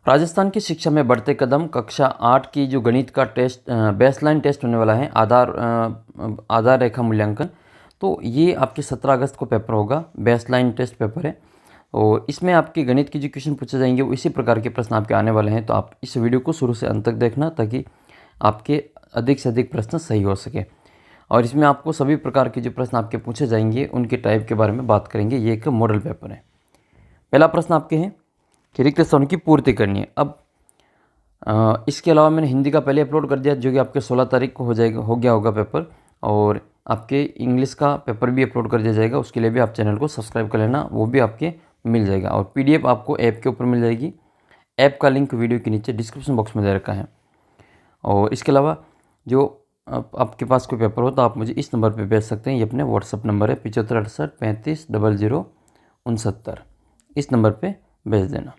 राजस्थान की शिक्षा में बढ़ते कदम कक्षा 8 की जो गणित का टेस्ट बेसलाइन टेस्ट होने वाला है, आधार रेखा मूल्यांकन। तो ये आपके 17 अगस्त को पेपर होगा, बेसलाइन टेस्ट पेपर है। और इसमें आपके गणित की जो क्वेश्चन पूछे जाएंगे वो इसी प्रकार के प्रश्न आपके आने वाले हैं। तो आप इस वीडियो को शुरू से अंत तक देखना ताकि आपके अधिक से अधिक प्रश्न सही हो सके। और इसमें आपको सभी प्रकार के जो प्रश्न आपके पूछे जाएंगे उनके टाइप के बारे में बात करेंगे। ये एक मॉडल पेपर है। पहला प्रश्न आपके हैं कि रिक्त स्थानों की पूर्ति करनी है। अब इसके अलावा मैंने हिंदी का पहले अपलोड कर दिया जो कि आपके 16 तारीख को हो गया होगा पेपर। और आपके इंग्लिश का पेपर भी अपलोड कर दिया जाएगा, उसके लिए भी आप चैनल को सब्सक्राइब कर लेना, वो भी आपके मिल जाएगा। और PDF आपको ऐप के ऊपर मिल जाएगी। ऐप का लिंक वीडियो के नीचे डिस्क्रिप्शन बॉक्स में दे रखा है। और इसके अलावा जो आपके पास कोई पेपर हो तो आप मुझे इस नंबर पर भेज सकते हैं। ये अपने व्हाट्सअप नंबर है 7568350069। इस नंबर पर भेज देना।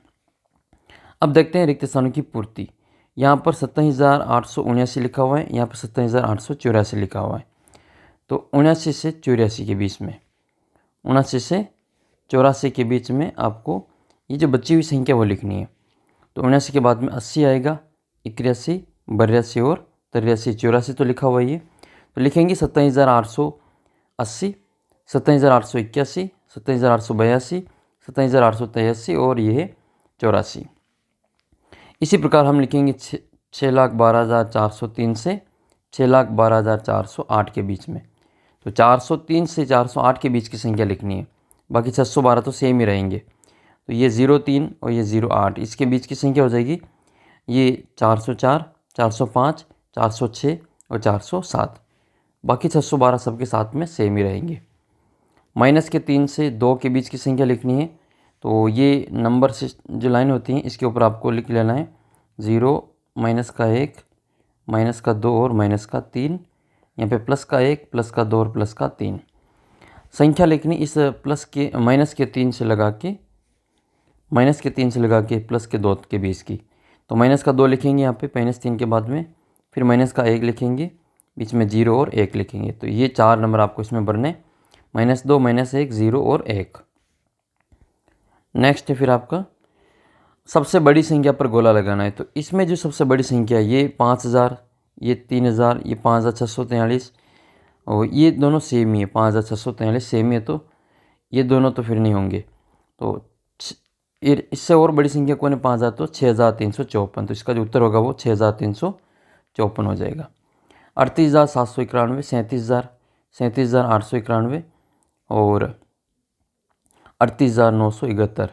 अब देखते हैं रिक्त स्थानों की पूर्ति। यहाँ पर 27,879 लिखा हुआ है, यहाँ पर 27,884 लिखा हुआ है। तो 79 से 84 के बीच में, 79 से 84 के बीच में आपको ये जो बची हुई संख्या वो लिखनी है। तो 79 के बाद में 80 आएगा, 81, 82 और 83, 84 तो लिखा हुआ है ये। तो लिखेंगे 27,880, 27,881, 27,882, 27,883 और ये है 84। इसी प्रकार हम लिखेंगे 6,12,403 से 6,12,408 के बीच में। तो 403 से 408 के बीच की संख्या लिखनी है। बाकी 612 तो सेम ही रहेंगे। तो ये 03 और ये 08 इसके बीच की संख्या हो जाएगी ये 404, 405, 406 और 407। बाकी 612 सबके साथ में सेम ही रहेंगे। माइनस के 3 से 2 के बीच की संख्या लिखनी है। तो ये नंबर से जो लाइन होती हैं इसके ऊपर आपको लिख लेना है 0, -1, -2 और -3। यहाँ पे +1, +2 और +3 संख्या लिखनी। इस -3 से लगा के +2 के बीच की। तो -2 लिखेंगे यहाँ पे -3 के बाद में, फिर -1 लिखेंगे, बीच में 0 और 1 लिखेंगे। तो ये 4 नंबर आपको इसमें भरने, -2, -1, 0 और 1। नेक्स्ट है फिर आपका सबसे बड़ी संख्या पर गोला लगाना है। तो इसमें जो सबसे बड़ी संख्या है ये 5,000, ये 3,000, ये 5,643 और ये दोनों सेम ही है। 5,643 सेम ही है, तो ये दोनों तो फिर नहीं होंगे। तो इससे और बड़ी संख्या कौन है 5,000, तो 6,354। तो इसका जो उत्तर होगा वो 6,354 हो जाएगा। 38,791, 37,000, 37,891 और 38,971।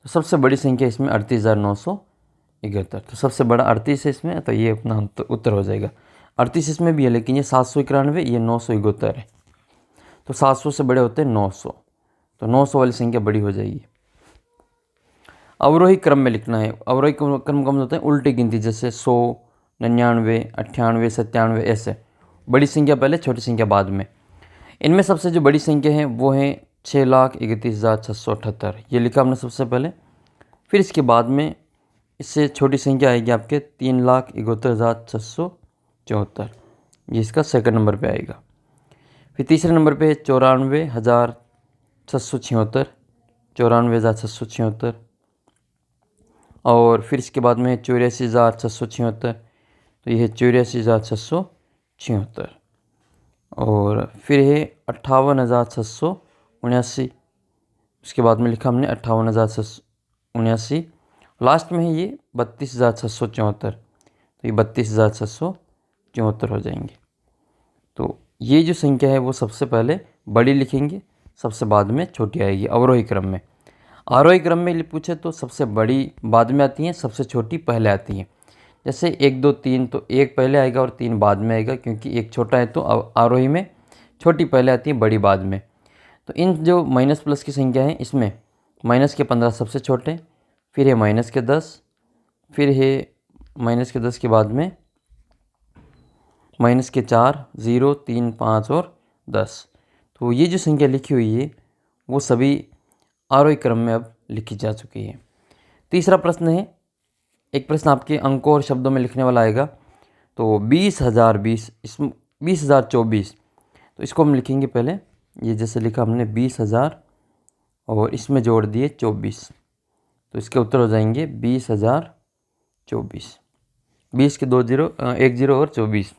तो सबसे बड़ी संख्या इसमें 38,971। तो सबसे बड़ा 38 है इसमें, तो ये अपना उत्तर हो जाएगा। 38 इसमें भी है, लेकिन ये 791, ये 971 है। तो 700 से बड़े होते हैं 900, तो 900 वाली संख्या बड़ी हो जाएगी। अवरोही क्रम में लिखना है। अवरोही क्रम कम होते हैं उल्टी गिनती, जैसे 100, 99, 98, 97 ऐसे। बड़ी संख्या पहले, छोटी संख्या बाद में। इनमें सबसे जो बड़ी संख्या है वो है 6,31,678। ये लिखा हमने सबसे पहले। फिर इसके बाद में इससे छोटी संख्या आएगी आपके 3,71,674। ये इसका सेकंड नंबर पे आएगा। फिर तीसरे नंबर पे 94,676, 94,676। और फिर इसके बाद में 84,676। तो ये है 84,676। और फिर है 58,679। उसके बाद में लिखा हमने 58,679। लास्ट में है ये 32,674। तो ये 32,674 हो जाएंगे। तो ये जो संख्या है वो सबसे पहले बड़ी लिखेंगे, सबसे बाद में छोटी आएगी अवरोही क्रम में। आरोही क्रम में पूछे तो सबसे बड़ी बाद में आती हैं, सबसे छोटी पहले आती हैं। जैसे 1, 2, 3, तो 1 पहले आएगा और 3 बाद में आएगा, क्योंकि 1 छोटा है। तो आरोही में छोटी पहले आती है, बड़ी बाद में। तो इन जो माइनस प्लस की संख्या है इसमें माइनस के 15 सबसे छोटे, फिर है माइनस के 10, फिर है माइनस के 10 के बाद में माइनस के 4, 0, 3, 5 और 10। तो ये जो संख्या लिखी हुई है वो सभी आरोही क्रम में अब लिखी जा चुकी है। तीसरा प्रश्न है, एक प्रश्न आपके अंकों और शब्दों में लिखने वाला आएगा। तो 20,020, इसमें 20,024। तो इसको हम लिखेंगे पहले, ये जैसे लिखा हमने 20,000 और इसमें जोड़ दिए 24। तो इसके उत्तर हो जाएंगे 20,024। 24, 20 के 2 जीरो 1 जीरो और 24,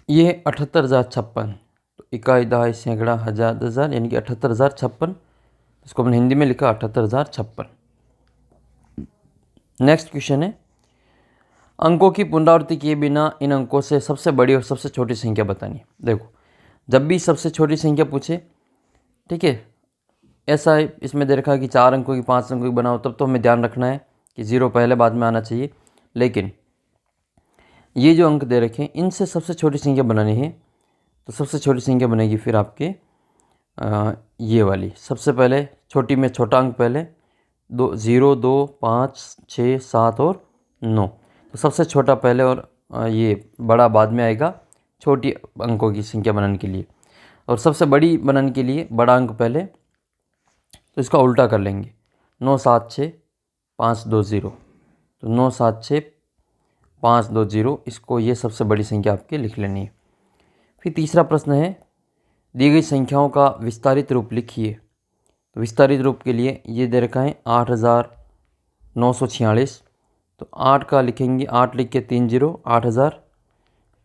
ये 78,056। तो इकाई, दहाई, सैकड़ा, हज़ार, 10,000 यानी कि 78,056। इसको हमने हिंदी में लिखा 78,056। नेक्स्ट क्वेश्चन है, अंकों की पुनरावृत्ति किए बिना इन अंकों से सबसे बड़ी और सबसे छोटी संख्या बतानी है। देखो, जब भी सबसे छोटी संख्या पूछे, ठीक है, ऐसा है इसमें दे रखा है कि 4 अंकों की 5 अंकों की बनाओ, तब तो हमें ध्यान रखना है कि 0 पहले बाद में आना चाहिए। लेकिन ये जो अंक दे रखे हैं, इनसे सबसे छोटी संख्या बनानी है, तो सबसे छोटी संख्या बनेगी फिर आपके ये वाली। सबसे पहले छोटी में छोटा अंक पहले, 0, 2, 5, 6, 7 और 9। तो सबसे छोटा पहले और ये बड़ा बाद में आएगा छोटी अंकों की संख्या बनाने के लिए। और सबसे बड़ी बनाने के लिए बड़ा अंक पहले, तो इसका उल्टा कर लेंगे। 9, 7, 6, 5, 2, 0। तो 9, 7, 6, 5, 2, 0, इसको ये सबसे बड़ी संख्या आपके लिख लेनी है। फिर तीसरा प्रश्न है, दी गई संख्याओं का विस्तारित रूप लिखिए। तो विस्तारित रूप के लिए ये दे रखा है 8,946। तो 8 का लिखेंगे, 8 लिख के 3 जीरो 8,000,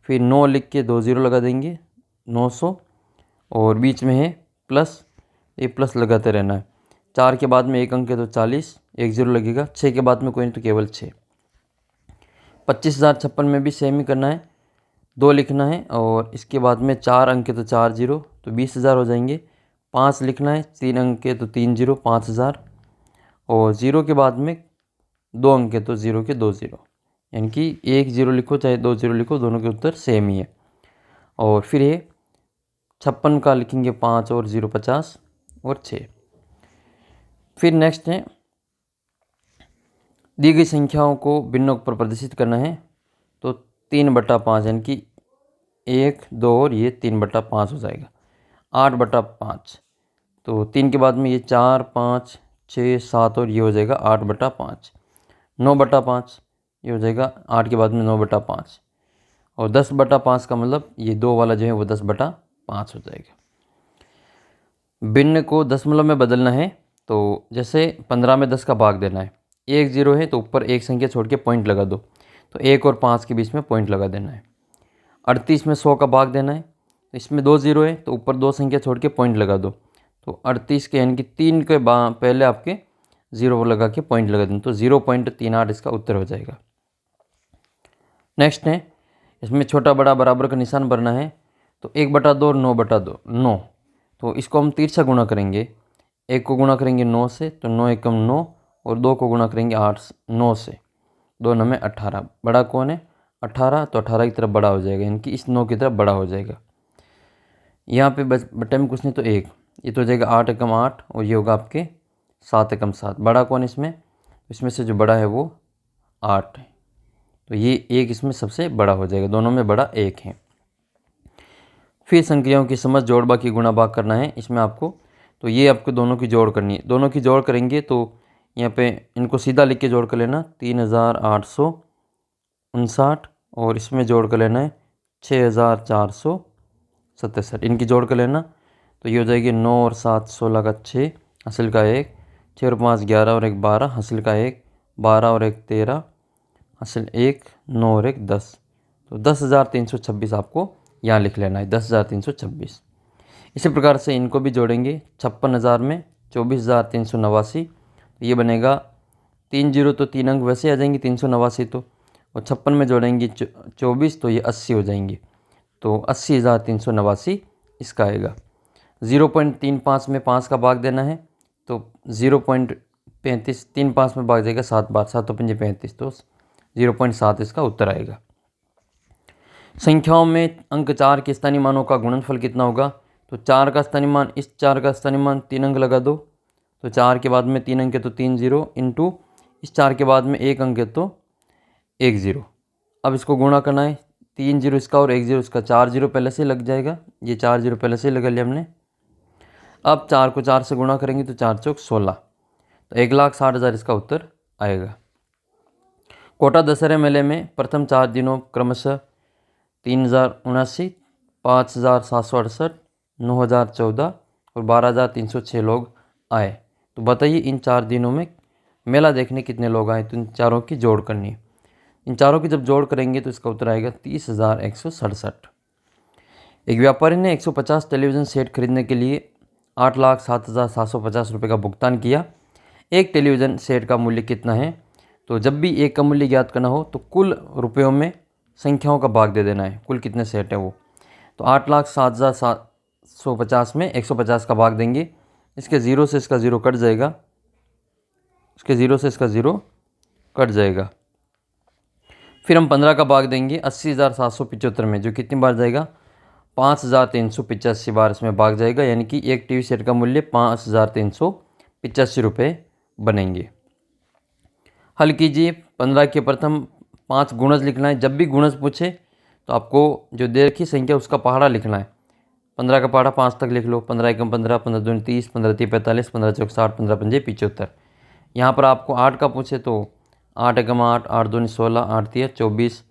फिर 9 लिख के 2 जीरो लगा देंगे 900, और बीच में है प्लस, ये प्लस लगाते रहना है। 4 के बाद में एक अंक है तो 40, 1 जीरो लगेगा। 6 के बाद में कोई नहीं तो केवल 6। 25,056 में भी सेम ही करना है, 2 लिखना है, और इसके बाद में 4 अंक है तो 4 जीरो, तो 20,000 हो जाएंगे। 5 लिखना है, 3 अंक है तो 3 जीरो 5,000, और 0 के बाद में 2 अंक है तो 0 के 2 जीरो, यानी कि 1 जीरो लिखो चाहे 2 जीरो लिखो, दोनों के उत्तर सेम ही है। और फिर ये 56 का लिखेंगे 5 और 0 50 और 6। फिर नेक्स्ट है, दी गई संख्याओं को भिन्नों पर प्रदर्शित करना है। तो 3/5 यानी कि 1, 2 और ये 3/5 हो जाएगा। 8/5, तो 3 के बाद में ये 4, 5, 6, 7 और ये हो जाएगा 8/5। 9/5 ये हो जाएगा 8 के बाद में 9/5, और 10/5 का मतलब ये 2 वाला जो है वो 10/5 हो जाएगा। भिन्न को दशमलव में बदलना है, तो जैसे 15 में 10 का भाग देना है। 1 जीरो है तो ऊपर एक संख्या छोड़ के पॉइंट लगा दो, तो 1 और 5 के बीच में पॉइंट लगा देना है। 38 में 100 का भाग देना है, तो इसमें 2 जीरो है तो ऊपर 2 संख्या छोड़ के पॉइंट लगा दो, तो 38 के यानी कि 3 के पहले आपके 0 लगा के पॉइंट लगा दें, तो 0.38 इसका उत्तर हो जाएगा। नेक्स्ट है, इसमें छोटा बड़ा बराबर का निशान भरना है। तो 1/2 और 9/2, 9, तो इसको हम तिरछा गुणा करेंगे। 1 को गुणा करेंगे 9 से, तो 9 एकम 9, और 2 को गुणा करेंगे 9 से, 2 9 में 18। बड़ा कौन है? 18, तो 18 की तरफ बड़ा हो जाएगा, यानी कि इस 9 की तरफ बड़ा हो जाएगा। यहाँ पे बटे में कुछ नहीं तो 1, ये तो हो जाएगा 8 एकम 8, और ये होगा आपके 7 एकम 7। बड़ा कौन इसमें? इसमें से जो बड़ा है वो 8 है, तो ये 1 इसमें सबसे बड़ा हो जाएगा, दोनों में बड़ा 1 है। फिर संख्याओं की समझ, जोड़ बाकी गुणा भाग करना है इसमें आपको। तो ये आपको दोनों की जोड़ करनी है। दोनों की जोड़ करेंगे तो यहाँ पे इनको सीधा लिख के जोड़ कर लेना, 3,859, और इसमें जोड़ कर लेना है 6,467। इनकी जोड़ कर लेना, तो ये हो जाएगी 9 और 7 16 का 6, हासिल का 1, 6 और 5 11 और 1 12, हासिल का 1, 12 और 1 13, हासिल 1, 9 और 1 10। तो 10,326 आपको यहाँ लिख लेना है, 10,326। इसी प्रकार से इनको भी जोड़ेंगे। 56,000 में 24,389, तो ये बनेगा 3 जीरो, तो 3 अंक वैसे आ जाएंगे 389 तो, और 56 में जोड़ेंगे 24, तो ये 80 हो जाएंगे, तो 80,389 इसका आएगा। 0.35 में 5 का भाग देना है, तो 0.35, 3 5 में भाग जाएगा 7 बार, 7 5 35, तो 0.7 इसका उत्तर आएगा। संख्याओं में अंक 4 के स्थानीय मानों का गुणनफल कितना होगा? तो 4 का स्थानीय मान, इस 4 का स्थानीय मान 3 अंक लगा दो, तो 4 के बाद में 3 अंक है तो 3 जीरो, इंटू इस 4 के बाद में 1 अंक है तो 1 जीरो। अब इसको गुणा करना है, 3 जीरो इसका और 1 जीरो इसका, 4 जीरो पहले से लग जाएगा, ये 4 जीरो पहले से लगा लिया हमने। अब 4 को 4 से गुणा करेंगे तो 4 चौक 16, तो 1,60,000 इसका उत्तर आएगा। कोटा दशहरे मेले में प्रथम 4 दिनों क्रमशः 3,079, 5,768, 9,014 और 12,306 लोग आए। तो बताइए इन 4 दिनों में मेला देखने कितने लोग आए, तो इन चारों की जोड़ करनी है। इन चारों की जब जोड़ करेंगे तो इसका उत्तर आएगा 30,167। एक व्यापारी ने 150 टेलीविज़न सेट खरीदने के लिए 8,07,750 रुपये का भुगतान किया। एक टेलीविज़न सेट का मूल्य कितना है? तो जब भी एक का मूल्य ज्ञात करना हो तो कुल रुपयों में संख्याओं का भाग दे देना है, कुल कितने सेट है वो। तो 8,07,750 में 150 का भाग देंगे, इसके ज़ीरो से इसका ज़ीरो कट जाएगा, इसके ज़ीरो से इसका ज़ीरो कट जाएगा। फिर हम 15 का भाग देंगे 80,775 में, जो कितनी बार जाएगा? 5,385 बार इसमें भाग जाएगा, यानी कि एक टीवी सेट का मूल्य 5,385 रुपये बनेंगे। हल कीजिए। 15 के प्रथम 5 गुणज लिखना है। जब भी गुणज पूछे तो आपको जो दे रखी संख्या उसका पहाड़ा लिखना है। 15 का पहाड़ा 5 तक लिख लो। 15 एकम 15, 15 दूनी 30, 15 तीन 45, 15 चौक 60, 15 पंजे 75। यहाँ पर आपको 8 का पूछे तो 8 एकम 8, 8 दूनी 16, 8 तिया 24,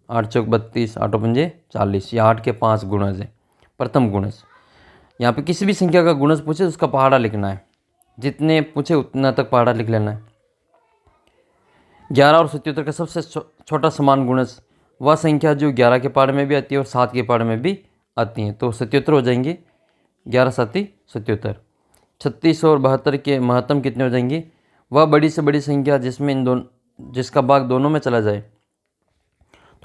8 चौक 32, 8 पंजे 40। ये 8 के 5 गुणज है, प्रथम गुणज। यहाँ पे किसी भी संख्या का गुणज पूछे तो उसका पहाड़ा लिखना है, जितने पूछे उतना तक पहाड़ा लिख लेना है। 11 और 77 का सबसे छोटा समान गुणज वह संख्या जो 11 के पहाड़े में भी आती है और 7 के पहाड़े में भी आती हैं, तो 77 हो जाएंगे। 11 7 77। 36 और 72 के महत्तम कितने हो जाएंगे? वह बड़ी से बड़ी संख्या जिसमें इन दोनों, जिसका भाग दोनों में चला जाए।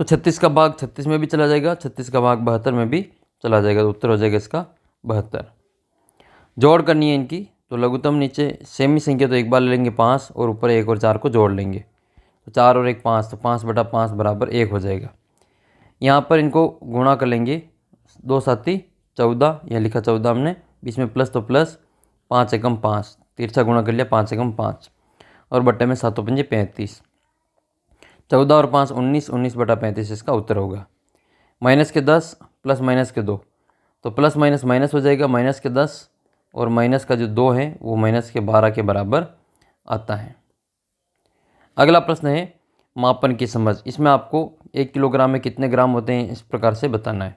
तो 36 का भाग 36 में भी चला जाएगा, 36 का भाग 72 में भी चला जाएगा, तो उत्तर हो जाएगा इसका 72। जोड़ करनी है इनकी, तो लघुत्तम नीचे सेमी संख्या तो एक बार ले लेंगे 5 और ऊपर 1 और 4 को जोड़ लेंगे, तो 4 और 1 5, तो 5/5 बराबर 1 हो जाएगा। यहाँ पर इनको गुणा कर लेंगे, 2 7 14, यहाँ लिखा 14 हमने, बीच में प्लस तो प्लस, 5 एकम 5, तिरछा गुणा कर लिया 5 एकम 5, और बट्टे में 7 पंजे 35। 14 और 5 19, 19/35 इसका उत्तर होगा। माइनस के 10 प्लस माइनस के 2, तो प्लस माइनस माइनस हो जाएगा, माइनस के 10 और माइनस का जो 2 है वो माइनस के 12 के बराबर आता है। अगला प्रश्न है मापन की समझ। इसमें आपको 1 किलोग्राम में कितने ग्राम होते हैं इस प्रकार से बताना है।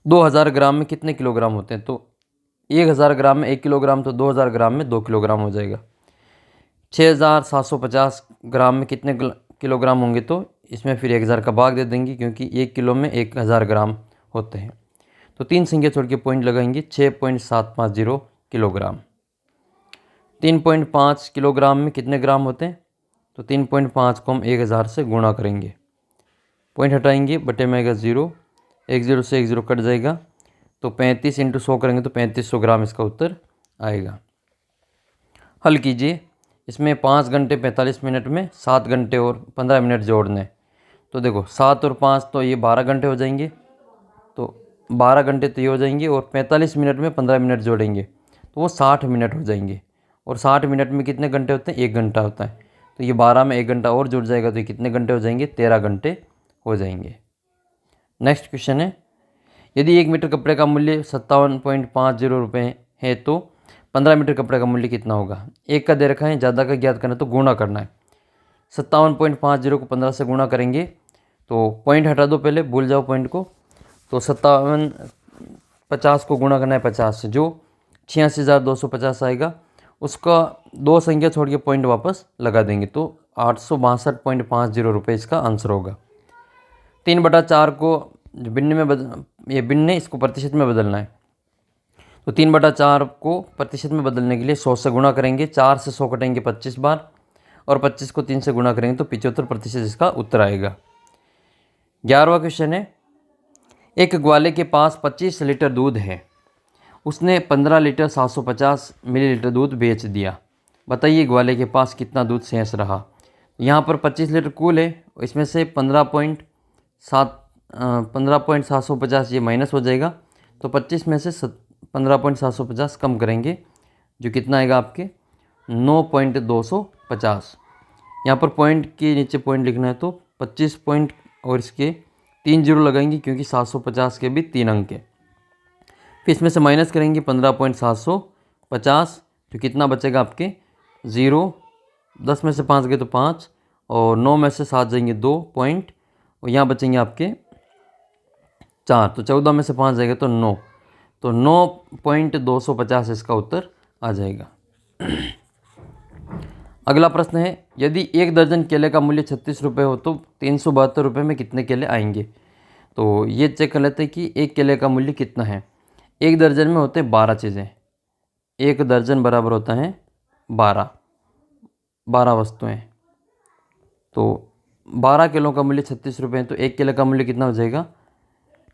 2000 ग्राम में कितने किलोग्राम होते हैं? तो 1000 ग्राम में 1 किलोग्राम, तो 2000 ग्राम में 2 किलोग्राम हो जाएगा। 6750 ग्राम में कितने किलोग्राम होंगे? तो इसमें फिर 1000 का भाग दे देंगे, क्योंकि 1 किलो में 1000 ग्राम होते हैं। तो 3 संख्या छोड़ के पॉइंट लगाएंगे, 6.750 किलोग्राम। 3.5 किलोग्राम में कितने ग्राम होते हैं? तो 3.5 को हम 1000 से गुणा करेंगे, पॉइंट हटाएंगे, बटे में आएगा 0, 1 0 से 1 0 कट जाएगा, तो 35 × 100 करेंगे तो 3500 ग्राम इसका उत्तर आएगा। हल कीजिए। इसमें 5 घंटे 45 मिनट में 7 घंटे और 15 मिनट जोड़ने। तो देखो 7 और 5 तो ये 12 घंटे हो जाएंगे, तो 12 घंटे तो ये हो जाएंगे, और 45 मिनट में 15 मिनट जोड़ेंगे तो वो 60 मिनट हो जाएंगे। और 60 मिनट में कितने घंटे होते हैं? 1 घंटा होता है, तो ये 12 में 1 घंटा और जुड़ जाएगा, तो ये कितने घंटे हो जाएंगे? 13 घंटे हो जाएंगे। नेक्स्ट क्वेश्चन है, यदि 1 मीटर कपड़े का मूल्य 57.50 रुपये है तो 15 मीटर कपड़े का मूल्य कितना होगा? एक का दे रखा है, ज़्यादा का ज्ञात करना है तो गुणा करना है। 57.50 को 15 से गुणा करेंगे, तो पॉइंट हटा दो पहले, भूल जाओ पॉइंट को। तो 57 50 को गुणा करना है 50 से, जो 86,250 आएगा, उसका 2 संख्या छोड़ के पॉइंट वापस लगा देंगे, तो 862.50 रुपये इसका आंसर होगा। 3/4 को भिन्न में ये भिन्न है, इसको प्रतिशत में बदलना है। तो 3/4 को प्रतिशत में बदलने के लिए 100 से गुणा करेंगे, 4 से 100 कटेंगे 25 बार, और 25 को 3 से गुणा करेंगे तो 75% इसका उत्तर आएगा। 11वां क्वेश्चन है, एक ग्वाले के पास 25 लीटर दूध है, उसने 15 लीटर 750 मिलीलीटर दूध बेच दिया। बताइए ग्वाले के पास कितना दूध शेष रहा? यहाँ पर 25 लीटर कुल है, इसमें से 15.750 ये माइनस हो जाएगा, तो 25 में से 15.750 कम करेंगे, जो कितना आएगा आपके 9.250। यहाँ पर पॉइंट के नीचे पॉइंट लिखना है, तो 25 पॉइंट और इसके 3 जीरो लगाएंगे, क्योंकि 750 के भी 3 अंक है। फिर इसमें से माइनस करेंगे 15.750, तो कितना बचेगा आपके 0। 10 में से 5 गए तो 5, और 9 में से 7 जाएंगे 2 पॉइंट, और यहाँ बचेंगे आपके 4, तो 14 में से 5 जाएगा तो 9, तो 9.250 इसका उत्तर आ जाएगा। अगला प्रश्न है, यदि 1 दर्जन केले का मूल्य 36 रुपये हो तो 372 रुपये में कितने केले आएंगे। तो ये चेक कर लेते हैं कि एक केले का मूल्य कितना है। एक दर्जन में होते हैं 12 चीज़ें, एक दर्जन बराबर होता है 12 वस्तुएं। तो 12 किलो का मूल्य 36 रुपये है, तो एक केले का मूल्य कितना हो जाएगा,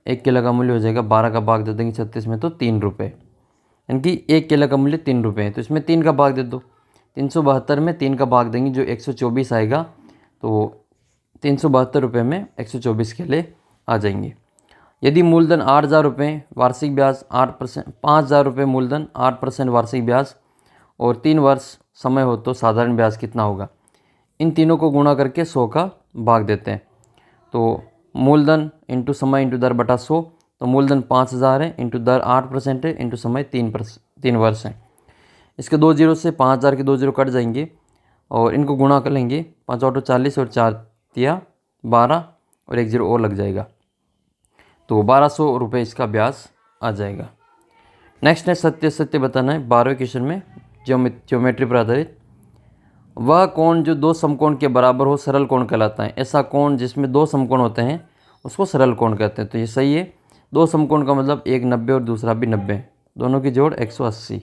एक केले का मूल्य हो जाएगा 12 का भाग दे देंगे 36 में तो 3 रुपये, यानी कि एक केले का मूल्य 3 रुपये है। तो इसमें 3 का भाग दे दो, 372 में 3 का भाग देंगे जो 124 आएगा। तो 372 रुपये में 124 केले आ जाएंगे। यदि मूलधन 8,000 रुपये, वार्षिक ब्याज 8%, 5,000 रुपये मूलधन, 8% वार्षिक ब्याज और 3 वर्ष समय हो तो साधारण ब्याज कितना होगा। इन तीनों को गुणा करके 100 का भाग देते हैं। तो मूलधन इंटू समय इंटू दर बटा 100, तो मूलधन 5,000 है, इंटू दर 8% है, इंटू समय 3 वर्ष है। इसके 2 जीरो से 5,000 के 2 जीरो कट जाएंगे और इनको गुणा कर लेंगे, 5 8 40 और 4 तिया 12 और 1 जीरो और लग जाएगा। तो 1200 रुपये इसका ब्याज आ जाएगा। नेक्स्ट है सत्य सत्य बताना है 12वें क्वेश्चन में ज्योमेट्री पर आधारित। वह कोण जो 2 समकोण के बराबर हो सरल कोण कहलाता है। ऐसा कोण जिसमें 2 समकोण होते हैं उसको सरल कोण कहते हैं। तो ये सही है। 2 समकोण का मतलब एक 90 और दूसरा भी 90, दोनों की जोड़ 180।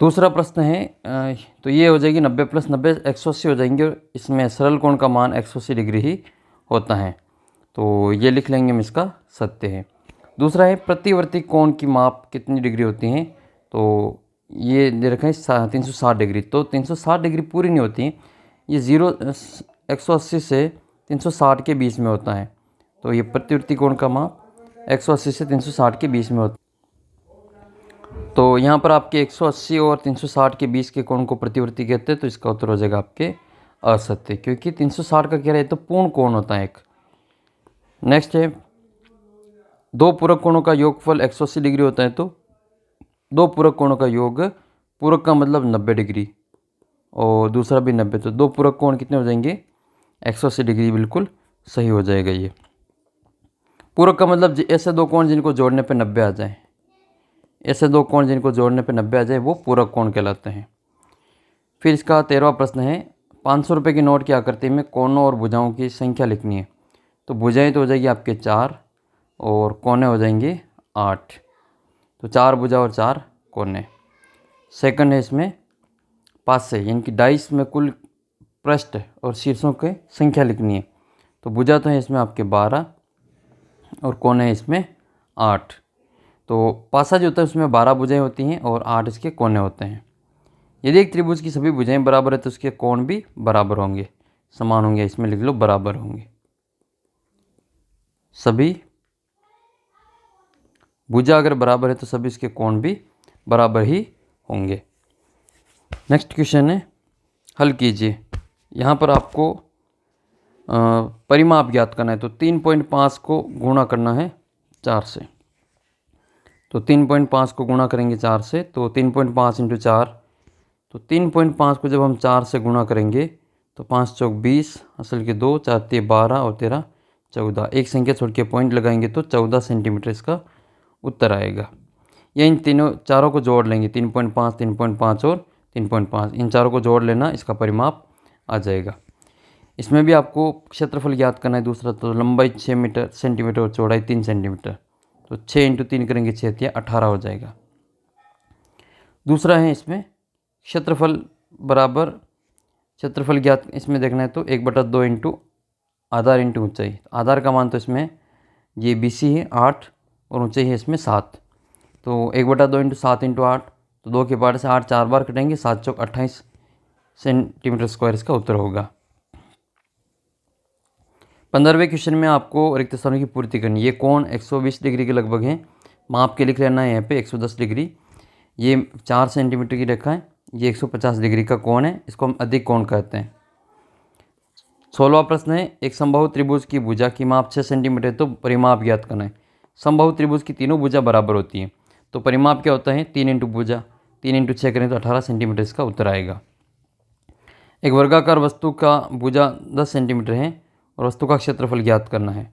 दूसरा प्रश्न है, तो ये हो जाएगी 90 + 90 180 हो जाएंगे और इसमें सरल कोण का मान 180 डिग्री ही होता है। तो ये लिख लेंगे हम, इसका सत्य है। दूसरा है प्रतिवर्ती कोण की माप कितनी डिग्री होती हैं। तो ये दे रखा है 360 डिग्री। तो 360 डिग्री पूरी नहीं होती है, ये 180 से 360 के बीच में होता है। तो ये प्रतिवर्ती कोण का माप 180 से 360 के बीच में होता है। तो यहाँ पर आपके 180 और 360 के बीच के कोण को प्रतिवर्ती कहते हैं। तो इसका उत्तर हो जाएगा आपके असत्य, क्योंकि 360 का कह रहे हैं तो पूर्ण कोण होता है एक। नेक्स्ट है, 2 पूरक कोणों का योगफल 180 डिग्री होता है। तो 2 पूरक कोणों का योग, पूरक का मतलब 90 डिग्री और दूसरा भी 90, तो 2 पूरक कोण कितने हो जाएंगे 180 डिग्री, बिल्कुल सही हो जाएगा ये। पूरक का मतलब ऐसे 2 कोण जिनको जोड़ने पे 90 आ जाए, ऐसे 2 कोण जिनको जोड़ने पे 90 आ जाए वो पूरक कोण कहलाते हैं। फिर इसका 13वां प्रश्न है, 500 रुपये के नोट की आकृति में कोनों और भुजाओं की संख्या लिखनी है। तो भुजाएं तो हो जाएगी आपके 4 और कोने हो जाएंगे 8। तो 4 भुजा और 4 कोने। सेकंड है इसमें पासे, यानी कि डाइस में कुल पृष्ठ और शीर्षों की संख्या लिखनी है। तो भुजा तो है इसमें आपके 12 और कोने है इसमें 8। तो पासा जो होता है उसमें 12 भुजाएं होती हैं और 8 इसके कोने होते हैं। यदि एक त्रिभुज की सभी भुजाएं बराबर है तो उसके कोण भी बराबर होंगे, समान होंगे। इसमें लिख लो बराबर होंगे, सभी भुजा अगर बराबर है तो सभी इसके कोण भी बराबर ही होंगे। नेक्स्ट क्वेश्चन है, हल कीजिए। यहाँ पर आपको परिमाप ज्ञात करना है। तो 3.5 को गुणा करना है 4 से। तो 3.5 को गुणा करेंगे 4 से, तो 3.5 × 4, तो 3.5 को जब हम 4 से गुणा करेंगे तो 5 चौक 20, असल के 2, 4 तिये 12 और 13 14, एक संख्या छोड़ के पॉइंट लगाएंगे तो 14 सेंटीमीटर इसका उत्तर आएगा। या इन चारों को जोड़ लेंगे, 3.5, 3.5 और 3.5, इन चारों को जोड़ लेना, इसका परिमाप आ जाएगा। इसमें भी आपको क्षेत्रफल ज्ञात करना है दूसरा। तो लंबाई 6 सेंटीमीटर और चौड़ाई 3 सेंटीमीटर। तो 6 × 3 करेंगे 6 तिया 18 हो जाएगा। दूसरा है इसमें क्षेत्रफल बराबर क्षेत्रफल ज्ञात, इसमें देखना है तो 1/2 इंटू आधार इंटू ऊंचाई। आधार का मान तो इसमें ये BC है 8 और ऊंचाई है इसमें 7। तो 1/2 इंटू 7 इंटू 8, तो 2 के पार से 8 4 बार कटेंगे, 7 चौक 28 सेंटीमीटर स्क्वायर इसका उत्तर होगा। 15वें क्वेश्चन में आपको रिक्त स्थानों की पूर्ति करनी है। ये कोण 120 डिग्री के लगभग है, माप के लिख लेना है यहाँ पे 110 डिग्री। ये 4 सेंटीमीटर की रेखा है, ये 150 डिग्री का कोण है, इसको हम अधिक कोण कहते हैं। 16वां प्रश्न है, एक समबाहु त्रिभुज की भुजा की माप 6 सेंटीमीटर है तो परिमाप ज्ञात करना है। समबाहु त्रिभुज की तीनों भुजा बराबर होती हैं, तो परिमाप क्या होता है 3 इंटू भुजा, 3 × 6 करें तो 18 सेंटीमीटर इसका उत्तर आएगा। एक वर्गाकार वस्तु का भुजा 10 सेंटीमीटर है और वस्तु का क्षेत्रफल ज्ञात करना है।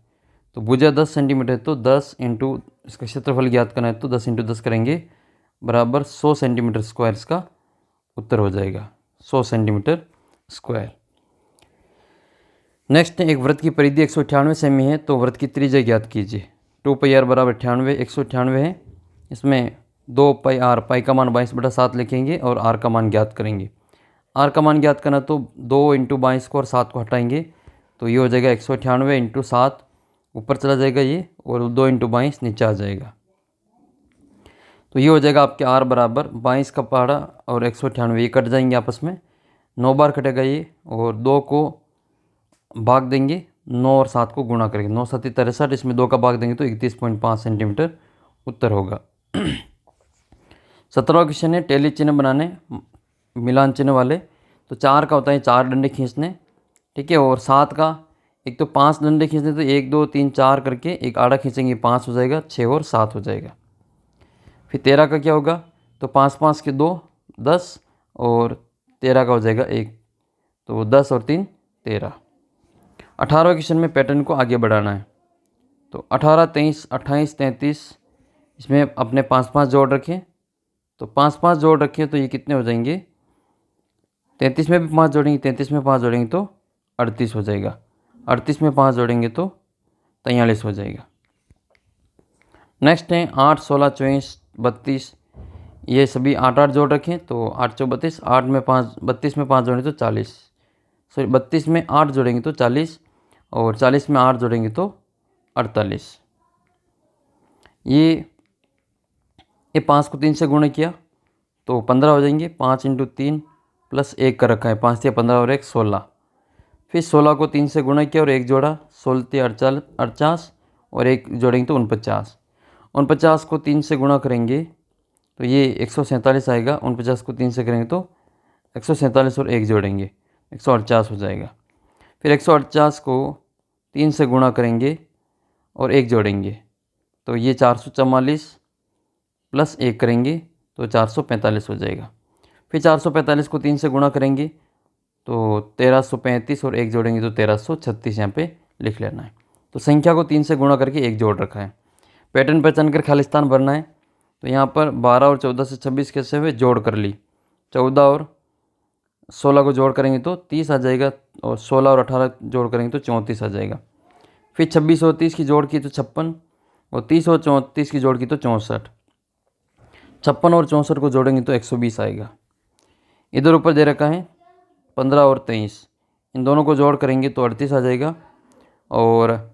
तो भुजा 10 सेंटीमीटर है तो 10 इंटू इसका क्षेत्रफल ज्ञात करना है, तो 10 × 10 करेंगे बराबर 100 सेंटीमीटर स्क्वायर इसका उत्तर हो जाएगा 100 सेंटीमीटर स्क्वायर। नेक्स्ट है, एक वृत्त की परिधि 198 सेमी है तो वृत्त की त्रिज्या ज्ञात कीजिए। 2πr बराबर 98, 198 है। इसमें 2πr, पाई का मान 22/7 लिखेंगे और आर का मान ज्ञात करेंगे। आर का मान ज्ञात करना तो 2 × 22 को और 7 को हटाएंगे तो ये हो जाएगा 198 × 7 ऊपर चला जाएगा ये, और 2 × 22 नीचे आ जाएगा। तो ये हो जाएगा आपके आर बराबर 22 का पहाड़ा और 198, ये कट जाएंगे आपस में, 9 बार कटेगा ये, और 2 को भाग देंगे, 9 और 7 को गुणा करेंगे, 9 7 63, इसमें 2 का भाग देंगे तो 31.5 सेंटीमीटर उत्तर होगा। 17वां क्वेश्चन है, टेली चिन्ह बनाने मिलान चिन्ह वाले। तो 4 का होता है 4 डंडे खींचने, ठीक है, और 7 का एक तो 5 डंडे खींचने, तो 1 2 3 4 करके एक आड़ा खींचेंगे 5 हो जाएगा, 6 और 7 हो जाएगा। फिर 13 का क्या होगा, तो 5 5 के 2 10 और 13 का हो जाएगा 1, तो 10 और 3 13। 18वें क्वेश्चन में पैटर्न को आगे बढ़ाना है। तो 18 23 28 33, इसमें अपने 5 5 जोड़ रखें, तो 5 5 जोड़ रखें तो ये कितने हो जाएंगे, 33 में भी 5 जोड़ेंगे, 33 में 5 जोड़ेंगे तो 38 हो जाएगा, 38 में 5 जोड़ेंगे तो 43 हो जाएगा। नेक्स्ट है 8 16 24 32, ये सभी 8 8 जोड़ रखें तो 8 4 32, 8 में 5 32 में 5 जोड़ेंगे तो 40, सॉरी 32 में 8 जोड़ेंगे तो 40, और 40 में 8 जोड़ेंगे तो 48। ये 5 को 3 से गुणा किया तो 15 हो जाएंगे, 5 × 3 प्लस 1 का रखा है, 5 से 15 और 1 16। फिर 16 को 3 से गुणा किया और 1 जोड़ा, 16 48 और 1 जोड़ेंगे तो 49। 49 को 3 से गुणा करेंगे तो ये 147 आएगा, 49 को 3 से करेंगे तो 147 और 1 जोड़ेंगे 148 हो जाएगा। फिर 148 को 3 से गुणा करेंगे और 1 जोड़ेंगे तो ये 444 प्लस 1 करेंगे तो 445 हो जाएगा। फिर 445 को 3 से गुणा करेंगे तो 1335 और 1 जोड़ेंगे तो 1336 यहाँ पे लिख लेना है। तो संख्या को 3 से गुणा करके 1 जोड़ रखा है। पैटर्न पहचान कर खालिस्तान भरना है। तो यहाँ पर 12 और 14 से 26 कैसे हुए, जोड़ कर ली, 14 और 16 को जोड़ करेंगे तो 30 आ जाएगा, और 16 और 18 जोड़ करेंगे तो 34 आ जाएगा। फिर 26 और 30 की जोड़ की तो 56, और 30 और 34 की जोड़ की तो 64, 56 और 64 को जोड़ेंगे तो 120 आएगा। इधर ऊपर दे रखा है 15 और 23, इन दोनों को जोड़ करेंगे तो 38 आ जाएगा, और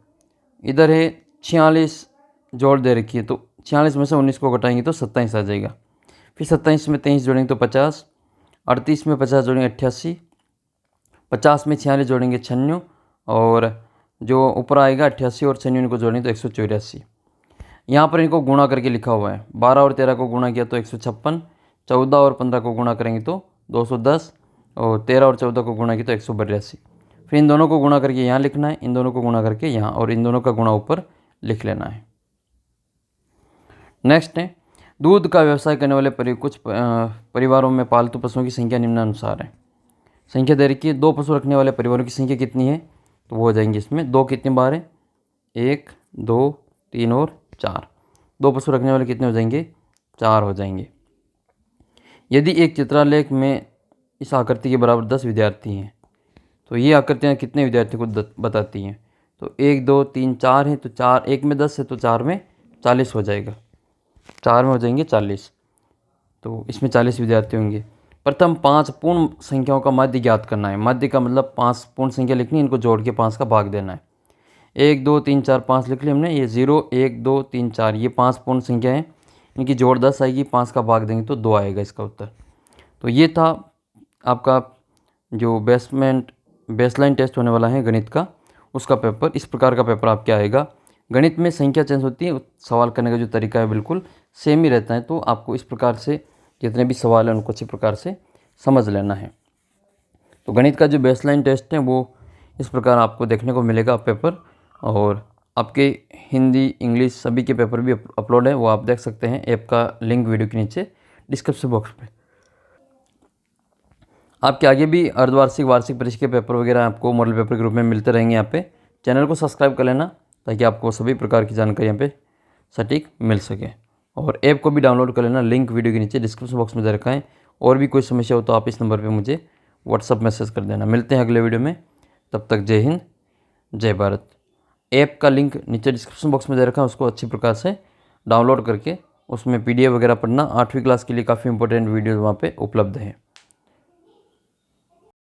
इधर है 46 जोड़ दे रखी है तो 46 में से 19 को घटाएंगे तो 27 आ जाएगा। फिर 27 में 23 जोड़ेंगे तो 50, 38 में 50 जोड़ेंगे 88, 50 में 46 जोड़ेंगे 96, और जो ऊपर आएगा 88 और 96 को जोड़ेंगे तो 184। यहाँ पर इनको गुणा करके लिखा हुआ है, 12 और 13 को गुणा किया तो 156, 14 और 15 को गुणा करेंगे तो 210, और 13 और 14 को गुणा किया तो 182। फिर इन दोनों को गुणा करके यहाँ लिखना है, इन दोनों को गुणा करके यहाँ, और इन दोनों का गुणा ऊपर लिख लेना है। नेक्स्ट है, दूध का व्यवसाय करने वाले कुछ परिवारों में पालतू पशुओं की संख्या निम्नानुसार है। संख्या दे रखी है, 2 पशु रखने वाले परिवारों की संख्या कितनी है, तो वो हो जाएंगे इसमें 2 कितनी बार है, 1 2 3 और 4, 2 पशु रखने वाले कितने हो जाएंगे, 4 हो जाएंगे। यदि एक चित्रालेख में इस आकृति के बराबर 10 विद्यार्थी हैं तो ये आकृतियाँ कितने विद्यार्थियों को बताती हैं, तो 1 2 3 4 हैं, तो 4 1 में 10 है तो 4 में 40 हो जाएगा, 4 में हो जाएंगे 40, तो इसमें 40 विद्यार्थी होंगे। प्रथम 5 पूर्ण संख्याओं का माध्य ज्ञात करना है। माध्य का मतलब 5 पूर्ण संख्या लिखनी है, इनको जोड़ के 5 का भाग देना है। 1 2 3 4 5 लिख लिया हमने, ये 0 1 2 3 4 ये 5 पूर्ण संख्या है, इनकी जोड़ 10 आएगी, 5 का भाग देंगे तो 2 आएगा इसका उत्तर। तो ये था आपका जो बेसलाइन टेस्ट होने वाला है गणित का, उसका पेपर। इस प्रकार का पेपर आपके आएगा। गणित में संख्या चेंज होती है, सवाल करने का जो तरीका है बिल्कुल सेम ही रहता है, तो आपको इस प्रकार से जितने भी सवाल हैं उनको अच्छी प्रकार से समझ लेना है। तो गणित का जो बेसलाइन टेस्ट है वो इस प्रकार आपको देखने को मिलेगा पेपर, और आपके हिंदी इंग्लिश सभी के पेपर भी अपलोड है, वो आप देख सकते हैं। ऐप का लिंक वीडियो के नीचे डिस्क्रिप्शन बॉक्स में। आपके आगे भी अर्धवार्षिक वार्षिक परीक्षा के पेपर वगैरह आपको मॉडल पेपर के रूप में मिलते रहेंगे। यहाँ पे चैनल को सब्सक्राइब कर लेना ताकि आपको सभी प्रकार की जानकारी यहाँ पे सटीक मिल सके, और ऐप को भी डाउनलोड कर लेना, लिंक वीडियो के नीचे डिस्क्रिप्शन बॉक्स में दे रखा है, और भी कोई समस्या हो तो आप इस नंबर पे मुझे व्हाट्सअप मैसेज कर देना। मिलते हैं अगले वीडियो में, तब तक जय हिंद जय भारत। ऐप का लिंक नीचे डिस्क्रिप्शन बॉक्स में दे रखा है, उसको अच्छी प्रकार से डाउनलोड करके उसमें PDF वगैरह पढ़ना। 8वीं क्लास के लिए काफ़ी इंपॉर्टेंट वीडियोज़ वहाँ पे उपलब्ध हैं।